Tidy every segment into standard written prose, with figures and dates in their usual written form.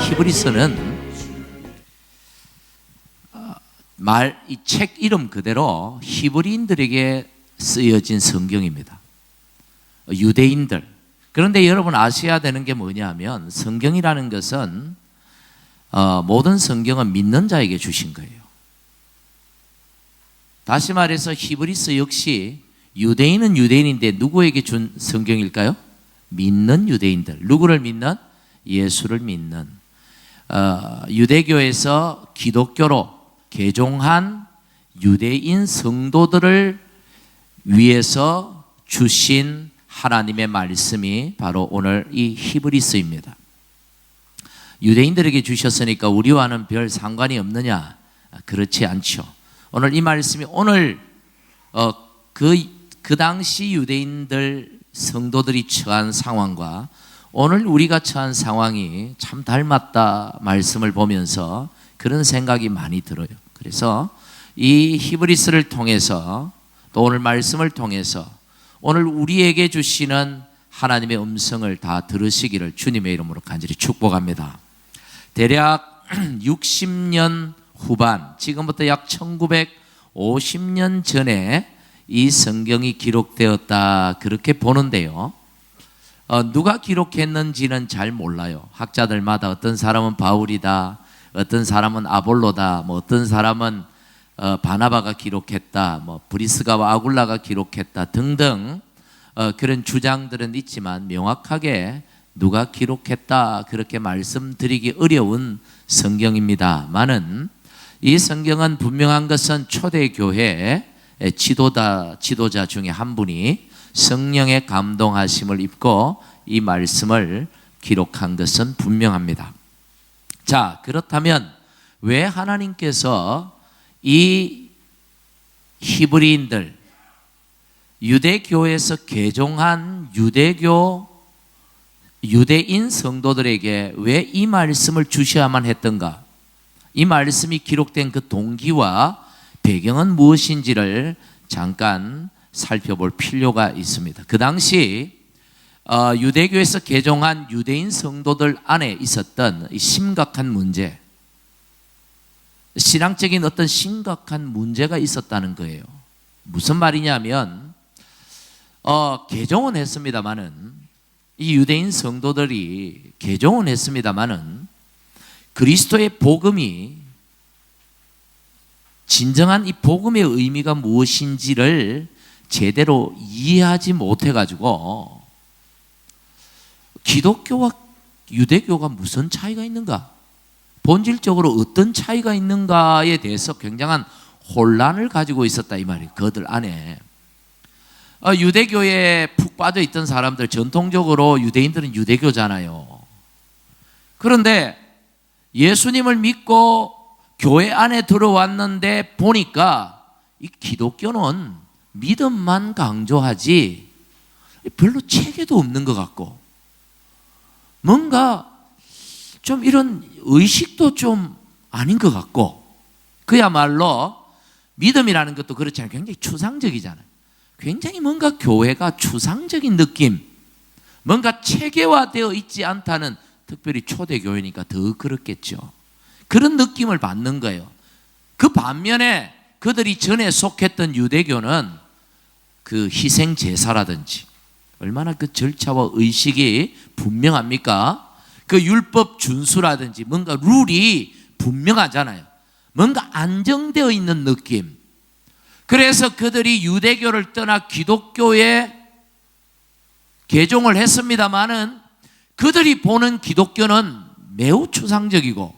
히브리서는 이 책 이름 그대로 히브리인들에게 쓰여진 성경입니다. 유대인들. 그런데 여러분 아셔야 되는 게 뭐냐면 성경이라는 것은 모든 성경은 믿는 자에게 주신 거예요. 다시 말해서 히브리서 역시 유대인은 유대인인데 누구에게 준 성경일까요? 믿는 유대인들. 누구를 믿는? 예수를 믿는 유대교에서 기독교로 개종한 유대인 성도들을 위해서 주신 하나님의 말씀이 바로 오늘 이 히브리서입니다. 유대인들에게 주셨으니까 우리와는 별 상관이 없느냐? 그렇지 않죠. 오늘 이 말씀이 오늘 그 당시 유대인들 성도들이 처한 상황과 오늘 우리가 처한 상황이 참 닮았다 말씀을 보면서 그런 생각이 많이 들어요. 그래서 이 히브리서를 통해서 또 오늘 말씀을 통해서 오늘 우리에게 주시는 하나님의 음성을 다 들으시기를 주님의 이름으로 간절히 축복합니다. 대략 60년 후반, 지금부터 약 1950년 전에 이 성경이 기록되었다 그렇게 보는데요. 누가 기록했는지는 잘 몰라요. 학자들마다 어떤 사람은 바울이다, 어떤 사람은 아볼로다, 어떤 사람은 바나바가 기록했다, 브리스가와 아굴라가 기록했다 등등 그런 주장들은 있지만 명확하게 누가 기록했다 그렇게 말씀드리기 어려운 성경입니다만은 이 성경은 분명한 것은 초대교회 지도자 중에 한 분이 성령의 감동하심을 입고 이 말씀을 기록한 것은 분명합니다. 자, 그렇다면 왜 하나님께서 이 히브리인들, 유대교에서 개종한 유대인 성도들에게 왜 이 말씀을 주셔야만 했던가? 이 말씀이 기록된 그 동기와 배경은 무엇인지를 잠깐 살펴볼 필요가 있습니다. 그 당시 유대교에서 개종한 유대인 성도들 안에 있었던 이 심각한 문제, 신앙적인 어떤 심각한 문제가 있었다는 거예요. 무슨 말이냐면 개종은 했습니다마는 이 유대인 성도들이 개종은 했습니다마는 그리스도의 복음이 진정한 이 복음의 의미가 무엇인지를 제대로 이해하지 못해가지고 기독교와 유대교가 무슨 차이가 있는가? 본질적으로 어떤 차이가 있는가에 대해서 굉장한 혼란을 가지고 있었다 이 말이에요. 그들 안에 유대교에 푹 빠져 있던 사람들, 전통적으로 유대인들은 유대교잖아요. 그런데 예수님을 믿고 교회 안에 들어왔는데 보니까 이 기독교는 믿음만 강조하지 별로 체계도 없는 것 같고 뭔가 좀 이런 의식도 좀 아닌 것 같고 그야말로 믿음이라는 것도 그렇잖아요. 굉장히 추상적이잖아요. 굉장히 뭔가 교회가 추상적인 느낌, 뭔가 체계화되어 있지 않다는, 특별히 초대교회니까 더 그렇겠죠. 그런 느낌을 받는 거예요. 그 반면에 그들이 전에 속했던 유대교는 그 희생 제사라든지 얼마나 그 절차와 의식이 분명합니까? 그 율법 준수라든지 뭔가 룰이 분명하잖아요. 뭔가 안정되어 있는 느낌. 그래서 그들이 유대교를 떠나 기독교에 개종을 했습니다마는 그들이 보는 기독교는 매우 추상적이고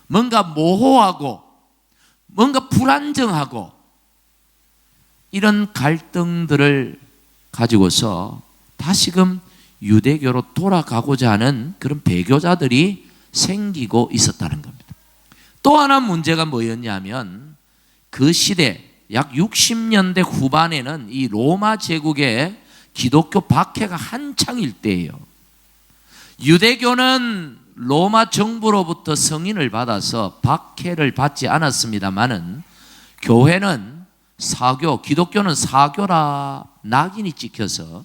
뭔가 모호하고 뭔가 불안정하고 이런 갈등들을 가지고서 다시금 유대교로 돌아가고자 하는 그런 배교자들이 생기고 있었다는 겁니다. 또 하나 문제가 뭐였냐면 그 시대 약 60년대 후반에는 이 로마 제국의 기독교 박해가 한창일 때예요. 유대교는 로마 정부로부터 승인을 받아서 박해를 받지 않았습니다마는 교회는 사교, 기독교는 사교라 낙인이 찍혀서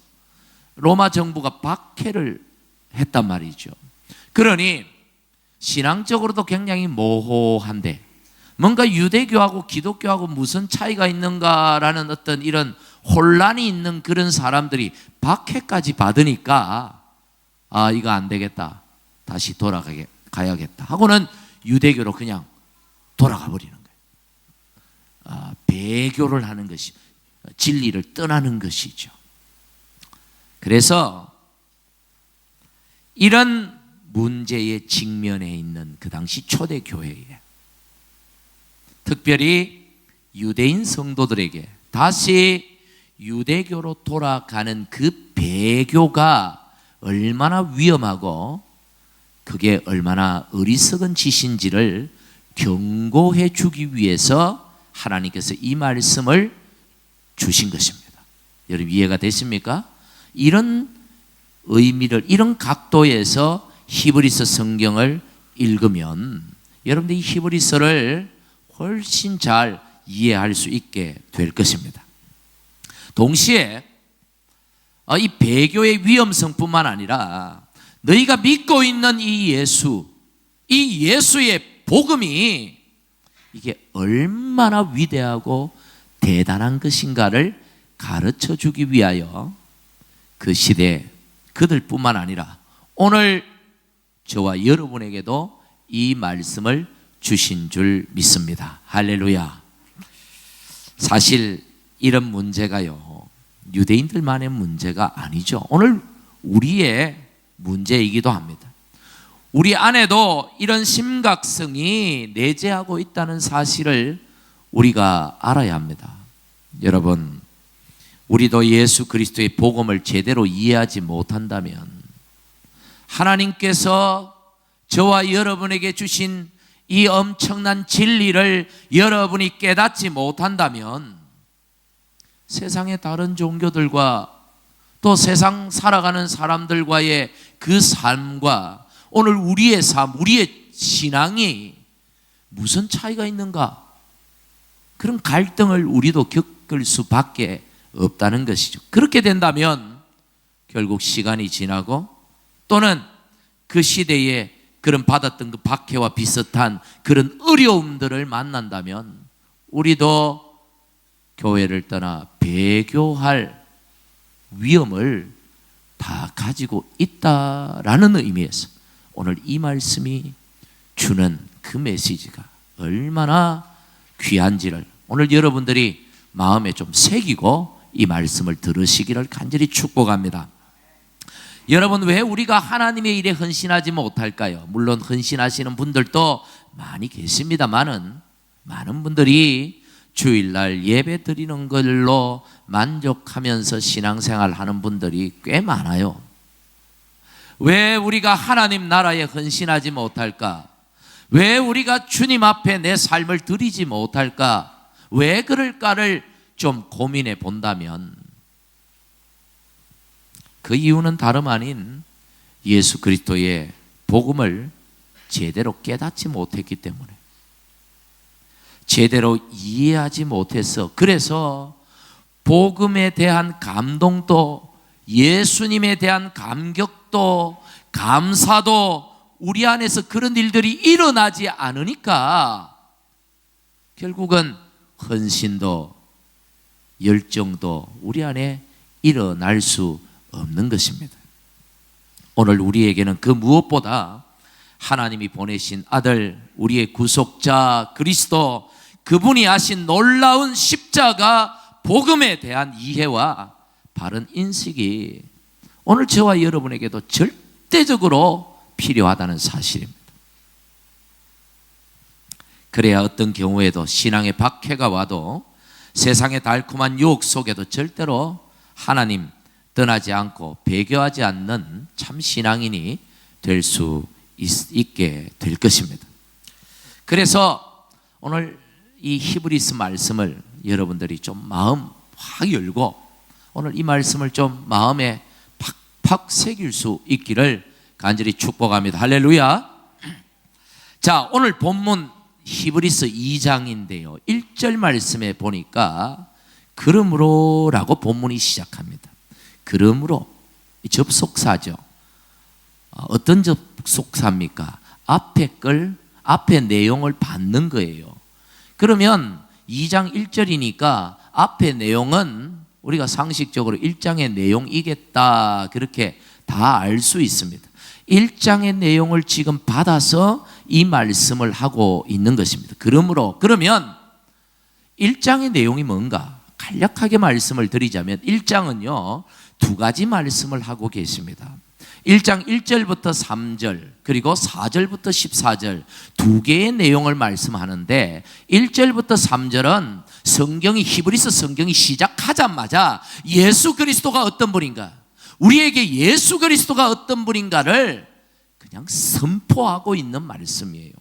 로마 정부가 박해를 했단 말이죠. 그러니 신앙적으로도 굉장히 모호한데 뭔가 유대교하고 기독교하고 무슨 차이가 있는가라는 어떤 이런 혼란이 있는 그런 사람들이 박해까지 받으니까 이거 안 되겠다, 다시 돌아가야겠다 하고는 유대교로 그냥 돌아가 버리는 거예요. 배교를 하는 것이, 진리를 떠나는 것이죠. 그래서 이런 문제에 직면해 있는 그 당시 초대 교회에 특별히 유대인 성도들에게 다시 유대교로 돌아가는 그 배교가 얼마나 위험하고 그게 얼마나 어리석은 짓인지를 경고해 주기 위해서 하나님께서 이 말씀을 주신 것입니다. 여러분 이해가 되십니까? 이런 의미를, 이런 각도에서 히브리서 성경을 읽으면 여러분들이 히브리서를 훨씬 잘 이해할 수 있게 될 것입니다. 동시에 이 배교의 위험성뿐만 아니라 너희가 믿고 있는 이 예수의 복음이 이게 얼마나 위대하고 대단한 것인가를 가르쳐 주기 위하여 그 시대 그들뿐만 아니라 오늘 저와 여러분에게도 이 말씀을 주신 줄 믿습니다. 할렐루야. 사실 이런 문제가요, 유대인들만의 문제가 아니죠. 오늘 우리의 문제이기도 합니다. 우리 안에도 이런 심각성이 내재하고 있다는 사실을 우리가 알아야 합니다. 여러분, 우리도 예수 그리스도의 복음을 제대로 이해하지 못한다면 하나님께서 저와 여러분에게 주신 이 엄청난 진리를 여러분이 깨닫지 못한다면 세상의 다른 종교들과 또 세상 살아가는 사람들과의 그 삶과 오늘 우리의 삶, 우리의 신앙이 무슨 차이가 있는가? 그런 갈등을 우리도 겪을 수밖에 없다는 것이죠. 그렇게 된다면 결국 시간이 지나고 또는 그 시대에 그런 받았던 그 박해와 비슷한 그런 어려움들을 만난다면 우리도 교회를 떠나 배교할 위험을 다 가지고 있다라는 의미에서 오늘 이 말씀이 주는 그 메시지가 얼마나 귀한지를 오늘 여러분들이 마음에 좀 새기고 이 말씀을 들으시기를 간절히 축복합니다. 여러분, 왜 우리가 하나님의 일에 헌신하지 못할까요? 물론 헌신하시는 분들도 많이 계십니다만은 많은 분들이 주일날 예배 드리는 걸로 만족하면서 신앙생활 하는 분들이 꽤 많아요. 왜 우리가 하나님 나라에 헌신하지 못할까? 왜 우리가 주님 앞에 내 삶을 드리지 못할까? 왜 그럴까를 좀 고민해 본다면 그 이유는 다름 아닌 예수 그리스도의 복음을 제대로 깨닫지 못했기 때문에, 제대로 이해하지 못해서, 그래서 복음에 대한 감동도, 예수님에 대한 감격도, 감사도 우리 안에서 그런 일들이 일어나지 않으니까 결국은 헌신도 열정도 우리 안에 일어날 수 없는 것입니다. 오늘 우리에게는 그 무엇보다 하나님이 보내신 아들, 우리의 구속자 그리스도, 그분이 하신 놀라운 십자가 복음에 대한 이해와 바른 인식이 오늘 저와 여러분에게도 절대적으로 필요하다는 사실입니다. 그래야 어떤 경우에도 신앙의 박해가 와도 세상의 달콤한 유혹 속에도 절대로 하나님 떠나지 않고 배교하지 않는 참 신앙인이 될 수 있게 될 것입니다. 그래서 오늘 이 히브리서 말씀을 여러분들이 좀 마음 확 열고 오늘 이 말씀을 좀 마음에 팍팍 새길 수 있기를 간절히 축복합니다. 할렐루야. 자, 오늘 본문 히브리서 2장인데요. 1절 말씀에 보니까 그러므로라고 본문이 시작합니다. 그러므로 접속사죠. 어떤 접속사입니까? 앞에 내용을 받는 거예요. 그러면 2장 1절이니까 앞에 내용은 우리가 상식적으로 1장의 내용이겠다, 그렇게 다 알 수 있습니다. 1장의 내용을 지금 받아서 이 말씀을 하고 있는 것입니다. 그러면 1장의 내용이 뭔가 간략하게 말씀을 드리자면 1장은요 2가지 말씀을 하고 계십니다. 1장 1절부터 3절 그리고 4절부터 14절 2개의 내용을 말씀하는데 1절부터 3절은 히브리서 성경이 시작하자마자 예수 그리스도가 어떤 분인가, 우리에게 예수 그리스도가 어떤 분인가를 그냥 선포하고 있는 말씀이에요.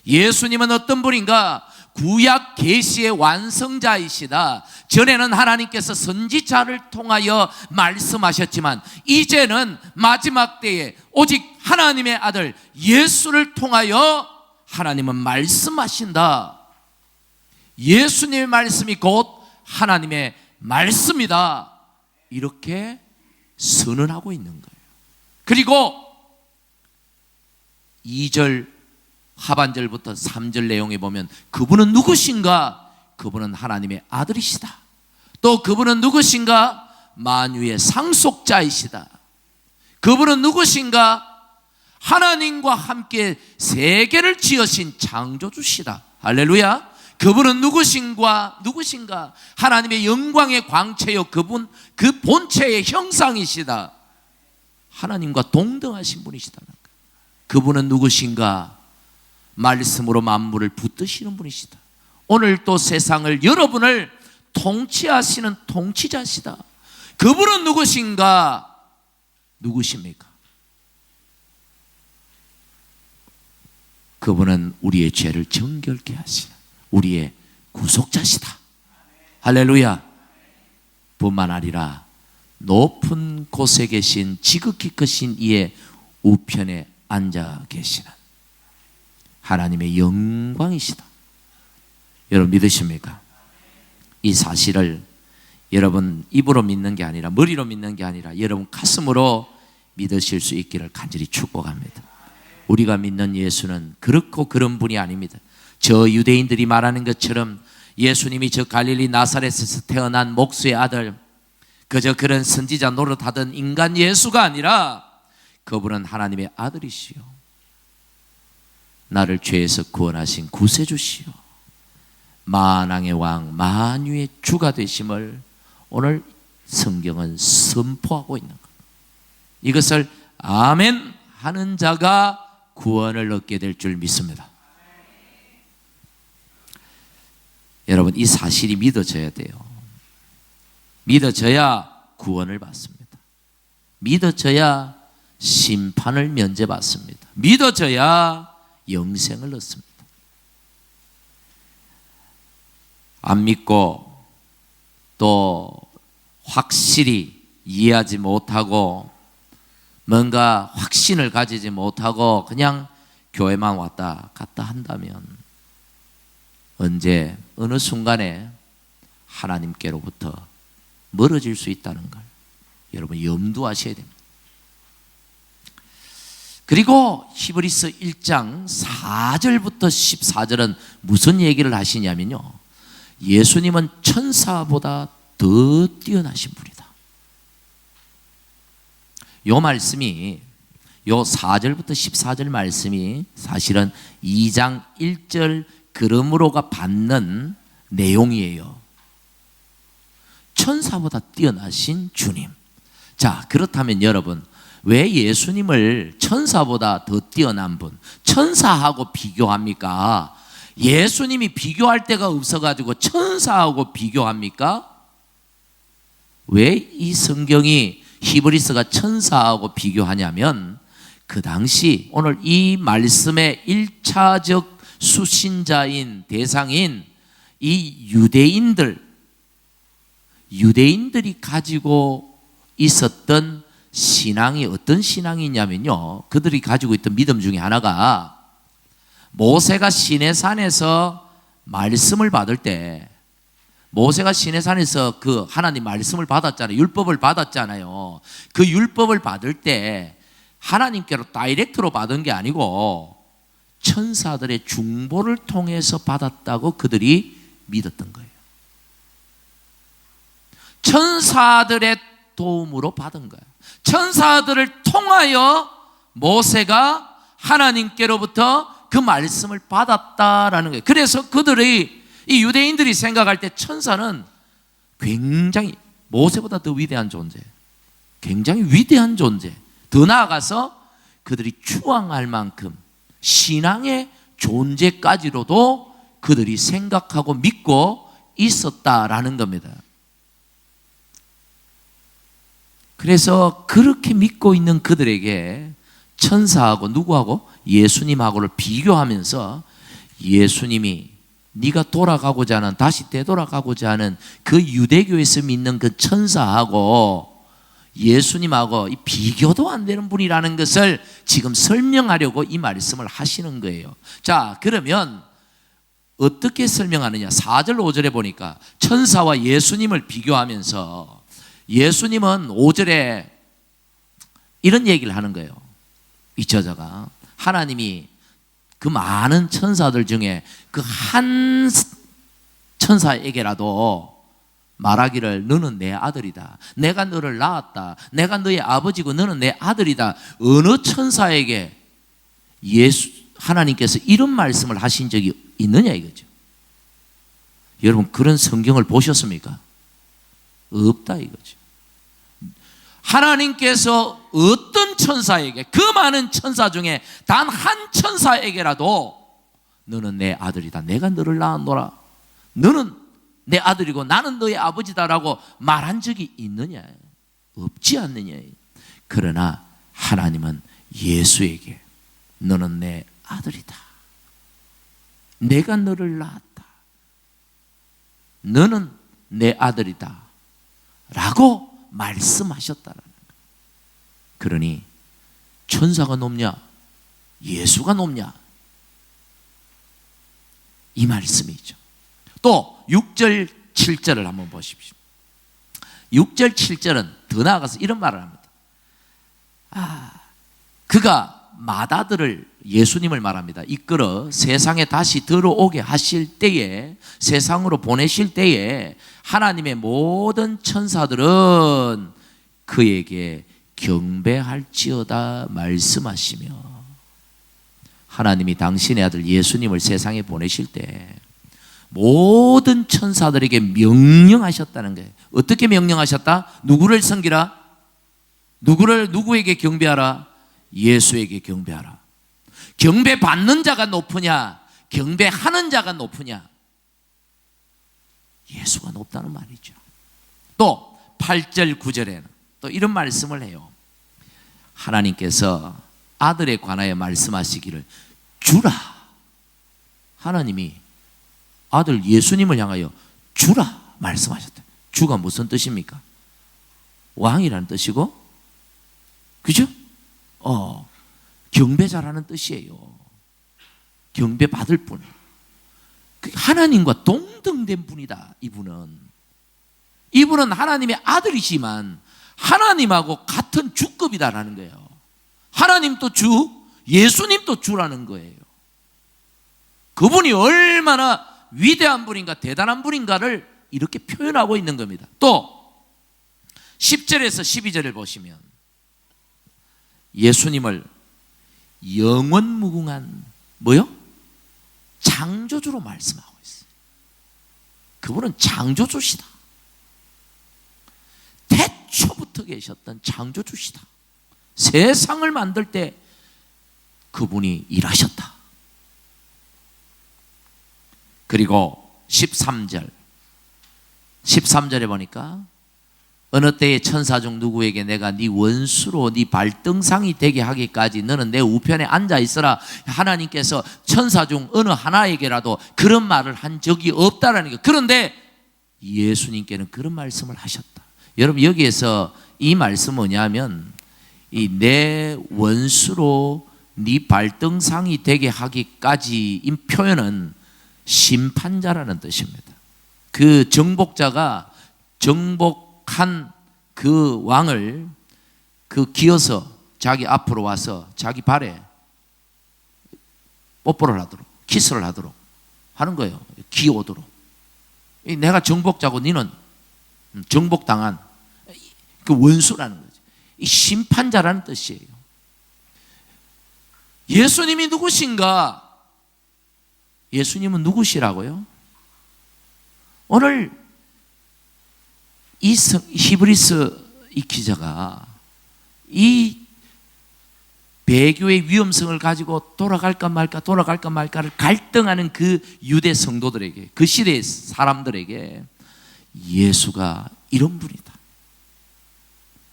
예수님은 어떤 분인가? 구약 계시의 완성자이시다. 전에는 하나님께서 선지자를 통하여 말씀하셨지만 이제는 마지막 때에 오직 하나님의 아들 예수를 통하여 하나님은 말씀하신다. 예수님의 말씀이 곧 하나님의 말씀이다. 이렇게 선언하고 있는 거예요. 그리고 2절 하반절부터 3절 내용에 보면 그분은 누구신가? 그분은 하나님의 아들이시다. 또 그분은 누구신가? 만유의 상속자이시다. 그분은 누구신가? 하나님과 함께 세계를 지으신 창조주시다. 할렐루야. 그분은 누구신가? 하나님의 영광의 광채요 그분 그 본체의 형상이시다. 하나님과 동등하신 분이시다. 그분은 누구신가? 말씀으로 만물을 붙드시는 분이시다. 오늘 또 세상을 여러분을 통치하시는 통치자시다. 그분은 누구십니까? 그분은 우리의 죄를 정결케 하시는 우리의 구속자시다. 할렐루야. 뿐만 아니라 높은 곳에 계신 지극히 크신 이의 우편에 앉아 계시는 하나님의 영광이시다. 여러분 믿으십니까? 이 사실을 여러분 입으로 믿는 게 아니라 머리로 믿는 게 아니라 여러분 가슴으로 믿으실 수 있기를 간절히 축복합니다. 우리가 믿는 예수는 그렇고 그런 분이 아닙니다. 저 유대인들이 말하는 것처럼 예수님이 저 갈릴리 나사렛에서 태어난 목수의 아들, 그저 그런 선지자 노릇하던 인간 예수가 아니라 그분은 하나님의 아들이시요 나를 죄에서 구원하신 구세주시요 만왕의 왕 만유의 주가 되심을 오늘 성경은 선포하고 있는 것. 이것을 아멘 하는 자가 구원을 얻게 될 줄 믿습니다. 여러분 이 사실이 믿어져야 돼요. 믿어져야 구원을 받습니다. 믿어져야 심판을 면제받습니다. 믿어져야 영생을 얻습니다. 안 믿고 또 확실히 이해하지 못하고 뭔가 확신을 가지지 못하고 그냥 교회만 왔다 갔다 한다면 언제 어느 순간에 하나님께로부터 멀어질 수 있다는 걸 여러분 염두하셔야 됩니다. 그리고 히브리서 1장 4절부터 14절은 무슨 얘기를 하시냐면요, 예수님은 천사보다 더 뛰어나신 분이다. 요 말씀이 요 4절부터 14절 말씀이 사실은 2장 1절 그러므로가 받는 내용이에요. 천사보다 뛰어나신 주님. 자, 그렇다면 여러분 왜 예수님을 천사보다 더 뛰어난 분, 천사하고 비교합니까? 예수님이 비교할 데가 없어가지고 천사하고 비교합니까? 왜 이 성경이 히브리서가 천사하고 비교하냐면 그 당시 오늘 이 말씀의 1차적 수신자인 대상인 이 유대인들이 가지고 있었던 신앙이 어떤 신앙이냐면요, 그들이 가지고 있던 믿음 중에 하나가 모세가 시내산에서 말씀을 받을 때, 모세가 시내산에서 그 하나님 말씀을 받았잖아요. 율법을 받았잖아요. 그 율법을 받을 때 하나님께로 다이렉트로 받은 게 아니고 천사들의 중보를 통해서 받았다고 그들이 믿었던 거예요. 천사들의 도움으로 받은 거예요. 천사들을 통하여 모세가 하나님께로부터 그 말씀을 받았다라는 거예요. 그래서 그들이, 이 유대인들이 생각할 때 천사는 굉장히 모세보다 더 위대한 존재, 굉장히 위대한 존재, 더 나아가서 그들이 추앙할 만큼 신앙의 존재까지로도 그들이 생각하고 믿고 있었다라는 겁니다. 그래서 그렇게 믿고 있는 그들에게 천사하고 누구하고? 예수님하고를 비교하면서 예수님이 네가 돌아가고자 하는, 다시 되돌아가고자 하는 그 유대교에서 믿는 그 천사하고 예수님하고 비교도 안 되는 분이라는 것을 지금 설명하려고 이 말씀을 하시는 거예요. 자, 그러면 어떻게 설명하느냐? 4절 5절에 보니까 천사와 예수님을 비교하면서 예수님은 5절에 이런 얘기를 하는 거예요. 이 저자가 하나님이 그 많은 천사들 중에 그 한 천사에게라도 말하기를 너는 내 아들이다, 내가 너를 낳았다, 내가 너의 아버지고 너는 내 아들이다. 어느 천사에게 하나님께서 이런 말씀을 하신 적이 있느냐 이거죠. 여러분, 그런 성경을 보셨습니까? 없다 이거죠. 하나님께서 어떤 천사에게, 그 많은 천사 중에 단 한 천사에게라도 너는 내 아들이다, 내가 너를 낳았노라, 너는 내 아들이고 나는 너의 아버지다라고 말한 적이 있느냐? 없지 않느냐? 그러나 하나님은 예수에게 너는 내 아들이다, 내가 너를 낳았다, 너는 내 아들이다 라고 말씀하셨다라는 거예요. 그러니 천사가 높냐 예수가 높냐 이 말씀이죠. 또 6절 7절을 한번 보십시오. 6절 7절은 더 나아가서 이런 말을 합니다. 그가 맏아들을, 예수님을 말합니다, 이끌어 세상에 다시 들어오게 하실 때에, 세상으로 보내실 때에 하나님의 모든 천사들은 그에게 경배할지어다 말씀하시며, 하나님이 당신의 아들 예수님을 세상에 보내실 때 모든 천사들에게 명령하셨다는 거예요. 어떻게 명령하셨다? 누구를 섬기라? 누구에게 경배하라? 예수에게 경배하라. 경배받는 자가 높으냐 경배하는 자가 높으냐? 예수가 높다는 말이죠. 또 8절 9절에는 또 이런 말씀을 해요. 하나님께서 아들에 관하여 말씀하시기를 주라. 하나님이 아들 예수님을 향하여 주라 말씀하셨다. 주가 무슨 뜻입니까? 왕이라는 뜻이고, 그죠? 경배자라는 뜻이에요. 경배받을 분, 하나님과 동등된 분이다. 이분은 하나님의 아들이지만 하나님하고 같은 주급이다라는 거예요. 하나님도 주, 예수님도 주라는 거예요. 그분이 얼마나 위대한 분인가, 대단한 분인가를 이렇게 표현하고 있는 겁니다. 또 10절에서 12절을 보시면 예수님을 영원무궁한 뭐요? 창조주로 말씀하고 있어요. 그분은 창조주시다. 태초부터 계셨던 창조주시다. 세상을 만들 때 그분이 일하셨다. 그리고 13절에 보니까 어느 때에 천사 중 누구에게 내가 네 원수로 네 발등상이 되게 하기까지 너는 내 우편에 앉아 있어라. 하나님께서 천사 중 어느 하나에게라도 그런 말을 한 적이 없다라는 거. 그런데 예수님께는 그런 말씀을 하셨다. 여러분, 여기에서 이 말씀은 뭐냐면 이 내 원수로 네 발등상이 되게 하기까지인 표현은 심판자라는 뜻입니다. 그 정복자가 정복한 그 왕을 기어서 자기 앞으로 와서 자기 발에 뽀뽀를 하도록, 키스를 하도록 하는 거예요. 기어오도록. 내가 정복자고 너는 정복당한 그 원수라는 거죠. 이 심판자라는 뜻이에요. 예수님이 누구신가? 예수님은 누구시라고요? 오늘 이 히브리서 이 기자가 이 배교의 위험성을 가지고 돌아갈까 말까를 갈등하는 그 유대 성도들에게, 그 시대의 사람들에게 예수가 이런 분이다.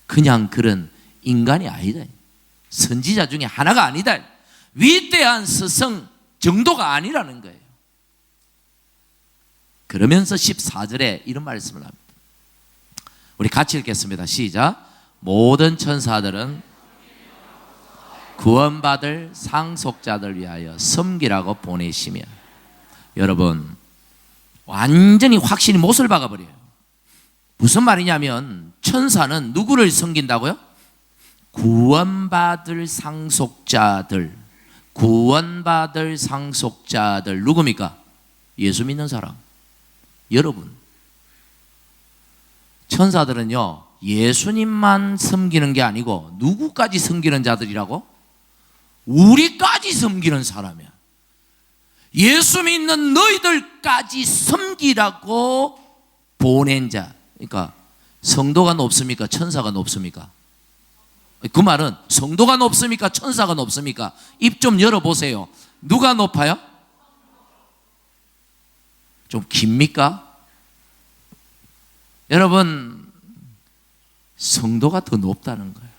그냥 그런 인간이 아니다. 선지자 중에 하나가 아니다. 위대한 스승 정도가 아니라는 거예요. 그러면서 14절에 이런 말씀을 합니다. 우리 같이 읽겠습니다. 시작. 모든 천사들은 구원받을 상속자들 위하여 섬기라고 보내시며. 여러분, 완전히 확실히 못을 박아버려요. 무슨 말이냐면 천사는 누구를 섬긴다고요? 구원받을 상속자들. 구원받을 상속자들 누굽니까? 예수 믿는 사람. 여러분, 천사들은요 예수님만 섬기는 게 아니고 누구까지 섬기는 자들이라고? 우리까지 섬기는 사람이야. 예수 믿는 너희들까지 섬기라고 보낸 자. 그러니까 성도가 높습니까? 천사가 높습니까? 그 말은 성도가 높습니까? 천사가 높습니까? 입 좀 열어보세요. 누가 높아요? 좀 깁니까? 여러분, 성도가 더 높다는 거예요.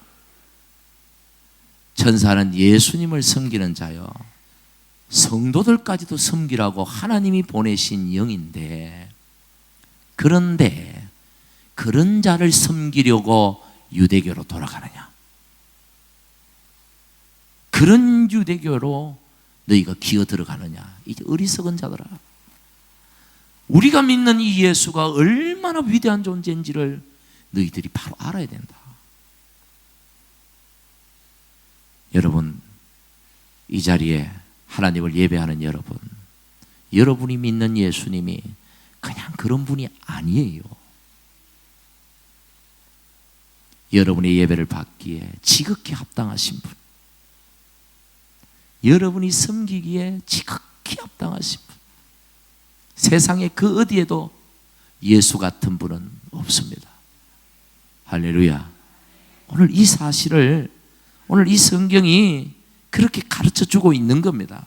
천사는 예수님을 섬기는 자요, 성도들까지도 섬기라고 하나님이 보내신 영인데, 그런데 그런 자를 섬기려고 유대교로 돌아가느냐? 그런 유대교로 너희가 기어 들어가느냐? 이제 어리석은 자들아, 우리가 믿는 이 예수가 얼마나 위대한 존재인지를 너희들이 바로 알아야 된다. 여러분, 이 자리에 하나님을 예배하는 여러분, 여러분이 믿는 예수님이 그냥 그런 분이 아니에요. 여러분의 예배를 받기에 지극히 합당하신 분, 여러분이 섬기기에 지극히 합당하신 분, 세상에 그 어디에도 예수 같은 분은 없습니다. 할렐루야. 오늘 이 사실을, 오늘 이 성경이 그렇게 가르쳐 주고 있는 겁니다.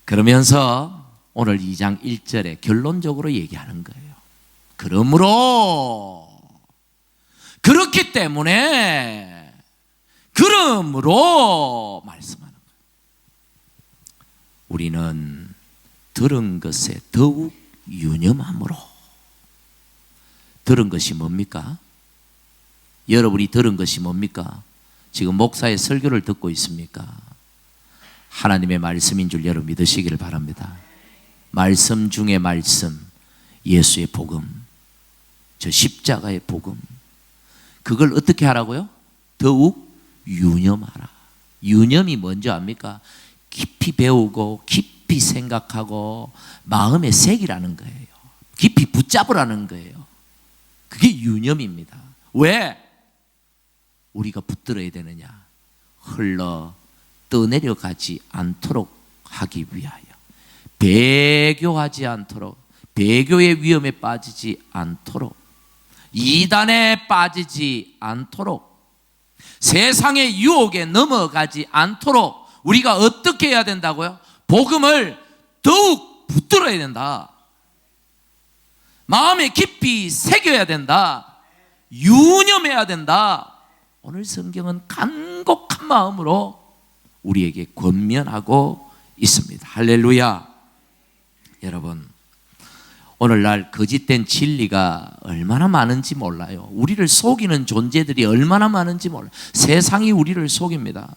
그러면서 오늘 2장 1절에 결론적으로 얘기하는 거예요. 그러므로, 그렇기 때문에, 그러므로 말씀하는 거예요. 우리는 들은 것에 더욱 유념함으로. 들은 것이 뭡니까? 여러분이 들은 것이 뭡니까? 지금 목사의 설교를 듣고 있습니까? 하나님의 말씀인 줄 여러분 믿으시기를 바랍니다. 말씀 중에 말씀, 예수의 복음, 저 십자가의 복음, 그걸 어떻게 하라고요? 더욱 유념하라. 유념이 뭔지 압니까? 깊이 배우고 깊이 생각하고 마음에 새기라는 거예요. 깊이 붙잡으라는 거예요. 그게 유념입니다. 왜? 우리가 붙들어야 되느냐? 흘러 떠내려가지 않도록 하기 위하여, 배교하지 않도록, 배교의 위험에 빠지지 않도록, 이단에 빠지지 않도록, 세상의 유혹에 넘어가지 않도록 우리가 어떻게 해야 된다고요? 복음을 더욱 붙들어야 된다. 마음에 깊이 새겨야 된다. 유념해야 된다. 오늘 성경은 간곡한 마음으로 우리에게 권면하고 있습니다. 할렐루야. 여러분, 오늘날 거짓된 진리가 얼마나 많은지 몰라요. 우리를 속이는 존재들이 얼마나 많은지 몰라요. 세상이 우리를 속입니다.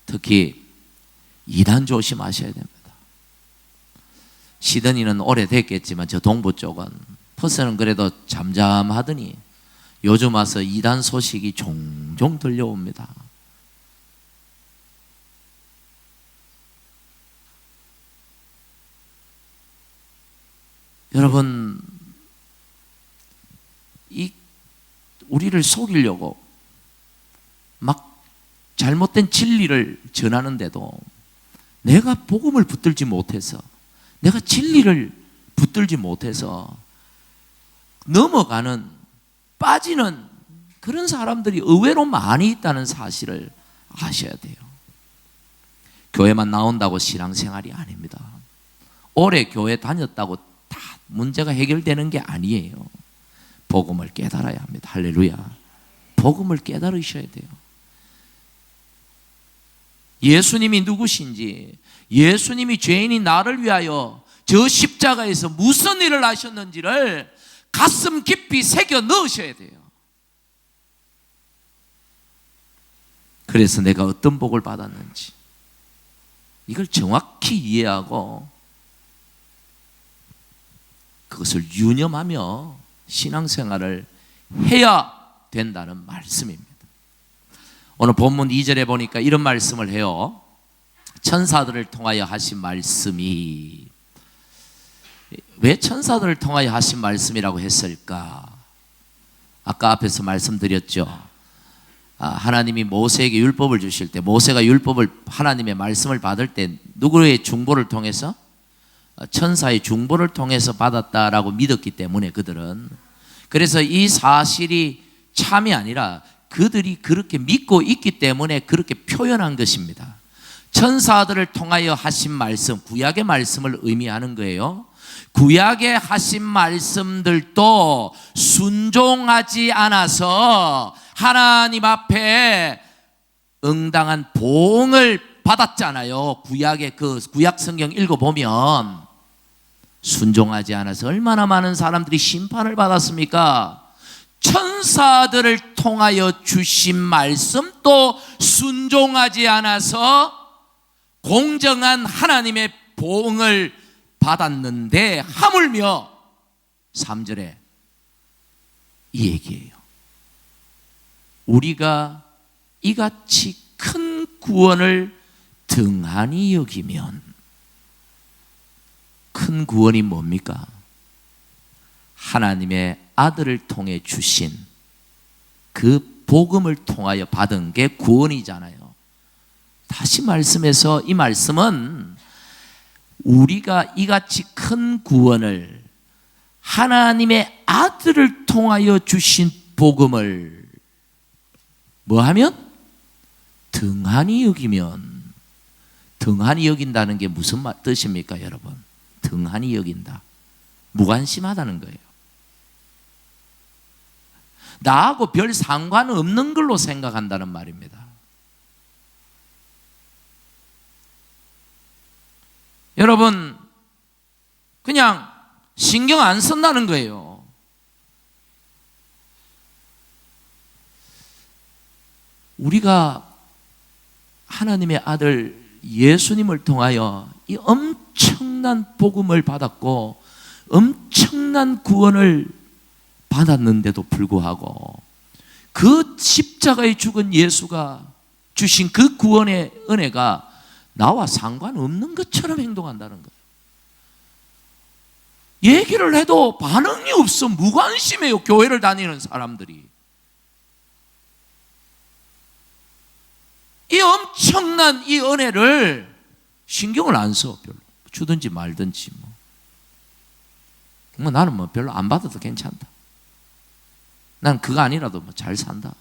특히 이단 조심하셔야 됩니다. 시드니는 오래됐겠지만 저 동부 쪽은, 퍼스는 그래도 잠잠하더니 요즘 와서 이단 소식이 종종 들려옵니다. 여러분, 우리를 속이려고 막 잘못된 진리를 전하는데도 내가 복음을 붙들지 못해서, 내가 진리를 붙들지 못해서 넘어가는, 빠지는 그런 사람들이 의외로 많이 있다는 사실을 아셔야 돼요. 교회만 나온다고 신앙생활이 아닙니다. 오래 교회 다녔다고 다 문제가 해결되는 게 아니에요. 복음을 깨달아야 합니다. 할렐루야. 복음을 깨달으셔야 돼요. 예수님이 누구신지, 예수님이 죄인인 나를 위하여 저 십자가에서 무슨 일을 하셨는지를 가슴 깊이 새겨 넣으셔야 돼요. 그래서 내가 어떤 복을 받았는지 이걸 정확히 이해하고 그것을 유념하며 신앙생활을 해야 된다는 말씀입니다. 오늘 본문 2절에 보니까 이런 말씀을 해요. 천사들을 통하여 하신 말씀이, 왜 천사들을 통하여 하신 말씀이라고 했을까? 아까 앞에서 말씀드렸죠. 하나님이 모세에게 율법을 주실 때, 모세가 율법을, 하나님의 말씀을 받을 때 누구의 중보를 통해서? 천사의 중보를 통해서 받았다라고 믿었기 때문에 그들은, 그래서 이 사실이 참이 아니라 그들이 그렇게 믿고 있기 때문에 그렇게 표현한 것입니다. 천사들을 통하여 하신 말씀, 구약의 말씀을 의미하는 거예요. 구약에 하신 말씀들도 순종하지 않아서 하나님 앞에 응당한 보응을 받았잖아요. 구약의 그 구약 성경 읽어보면 순종하지 않아서 얼마나 많은 사람들이 심판을 받았습니까? 천사들을 통하여 주신 말씀도 순종하지 않아서 공정한 하나님의 보응을 받았는데, 하물며 3절에 이 얘기예요. 우리가 이같이 큰 구원을 등한히 여기면, 큰 구원이 뭡니까? 하나님의 아들을 통해 주신 그 복음을 통하여 받은 게 구원이잖아요. 다시 말씀해서 이 말씀은 우리가 이같이 큰 구원을, 하나님의 아들을 통하여 주신 복음을 뭐하면? 등한히 여기면. 등한히 여긴다는 게 무슨 뜻입니까, 여러분? 등한히 여긴다, 무관심하다는 거예요. 나하고 별 상관없는 걸로 생각한다는 말입니다. 여러분, 그냥 신경 안 쓴다는 거예요. 우리가 하나님의 아들 예수님을 통하여 이 엄청난 복음을 받았고 엄청난 구원을 받았는데도 불구하고 그 십자가에 죽은 예수가 주신 그 구원의 은혜가 나와 상관없는 것처럼 행동한다는 거예요. 얘기를 해도 반응이 없어. 무관심해요, 교회를 다니는 사람들이. 이 엄청난 이 은혜를 신경을 안 써. 별로 주든지 말든지 뭐 나는 뭐 별로 안 받아도 괜찮다. 난 그거 아니라도 뭐 잘 산다.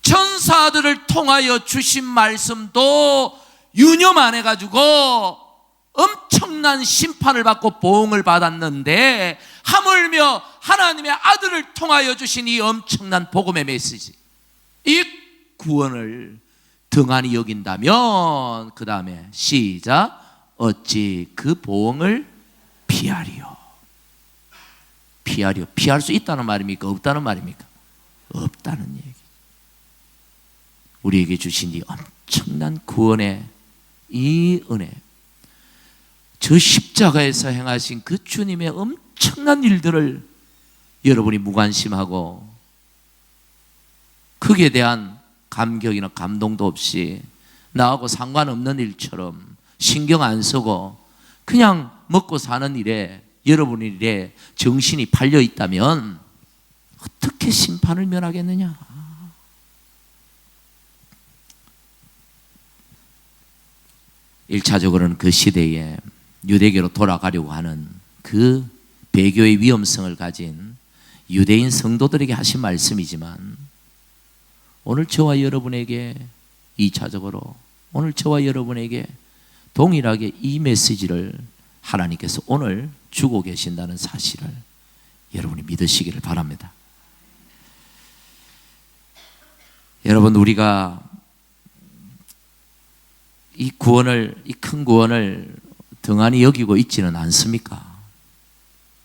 천사들을 통하여 주신 말씀도 유념 안 해가지고 엄청난 심판을 받고 보응을 받았는데, 하물며 하나님의 아들을 통하여 주신 이 엄청난 복음의 메시지, 이 구원을 등한히 여긴다면, 그 다음에 시작, 어찌 그 보응을 피하리요. 피하리요. 피할 수 있다는 말입니까? 없다는 말입니까? 없다는 얘기. 우리에게 주신 이 엄청난 구원의 이 은혜, 저 십자가에서 행하신 그 주님의 엄청난 일들을 여러분이 무관심하고 거기에 대한 감격이나 감동도 없이 나하고 상관없는 일처럼 신경 안 쓰고 그냥 먹고 사는 일에, 여러분 일에 정신이 팔려 있다면 어떻게 심판을 면하겠느냐? 일차적으로는 그 시대에 유대교로 돌아가려고 하는 그 배교의 위험성을 가진 유대인 성도들에게 하신 말씀이지만, 오늘 저와 여러분에게 2차적으로 오늘 저와 여러분에게 동일하게 이 메시지를 하나님께서 오늘 주고 계신다는 사실을 여러분이 믿으시기를 바랍니다. 여러분, 우리가 이 구원을, 이 큰 구원을 등한히 여기고 있지는 않습니까?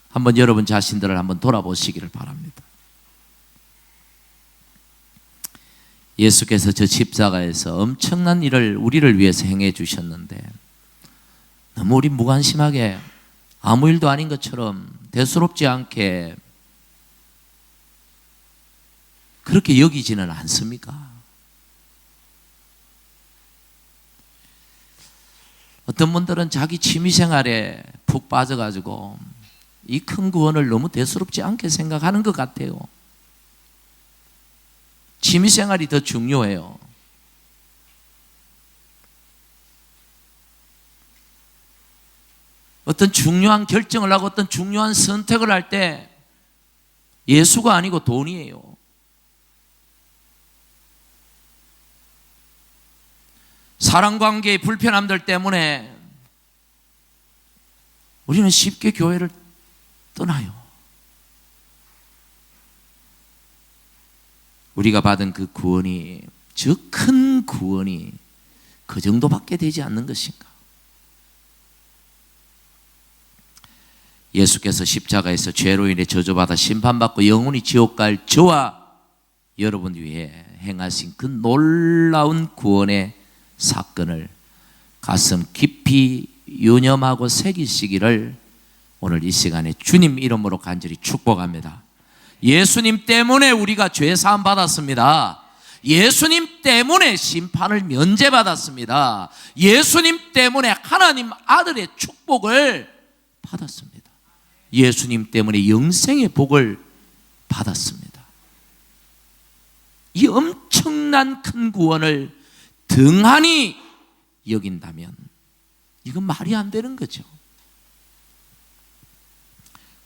한번 여러분 자신들을 한번 돌아보시기를 바랍니다. 예수께서 저 십자가에서 엄청난 일을 우리를 위해서 행해 주셨는데, 너무 우리 무관심하게 아무 일도 아닌 것처럼 대수롭지 않게 그렇게 여기지는 않습니까? 어떤 분들은 자기 취미생활에 푹 빠져가지고 이 큰 구원을 너무 대수롭지 않게 생각하는 것 같아요. 취미생활이 더 중요해요. 어떤 중요한 결정을 하고 어떤 중요한 선택을 할 때 예수가 아니고 돈이에요. 사랑관계의 불편함들 때문에 우리는 쉽게 교회를 떠나요. 우리가 받은 그 구원이, 저 큰 구원이 그 정도밖에 되지 않는 것인가? 예수께서 십자가에서 죄로 인해 저주받아 심판받고 영원히 지옥 갈 저와 여러분 위해 행하신 그 놀라운 구원의 사건을 가슴 깊이 유념하고 새기시기를 오늘 이 시간에 주님 이름으로 간절히 축복합니다. 예수님 때문에 우리가 죄 사함 받았습니다. 예수님 때문에 심판을 면제받았습니다. 예수님 때문에 하나님 아들의 축복을 받았습니다. 예수님 때문에 영생의 복을 받았습니다. 이 엄청난 큰 구원을 등한히 여긴다면 이건 말이 안 되는 거죠.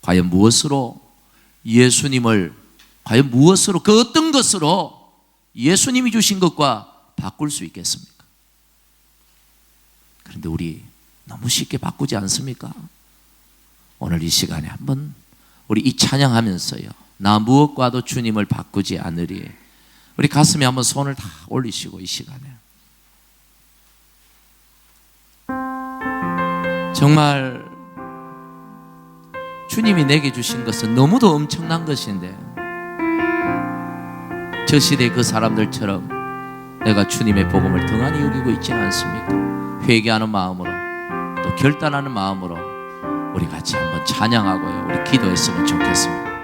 과연 무엇으로 예수님을, 과연 무엇으로, 그 어떤 것으로 예수님이 주신 것과 바꿀 수 있겠습니까? 그런데 우리 너무 쉽게 바꾸지 않습니까? 오늘 이 시간에 한번 우리 이 찬양하면서요, 나 무엇과도 주님을 바꾸지 않으리, 우리 가슴에 한번 손을 다 올리시고 이 시간에 정말 주님이 내게 주신 것은 너무도 엄청난 것인데, 저 시대 그 사람들처럼 내가 주님의 복음을 등한히 여기고 있지는 않습니까? 회개하는 마음으로, 또 결단하는 마음으로 우리 같이 한번 찬양하고요, 우리 기도했으면 좋겠습니다.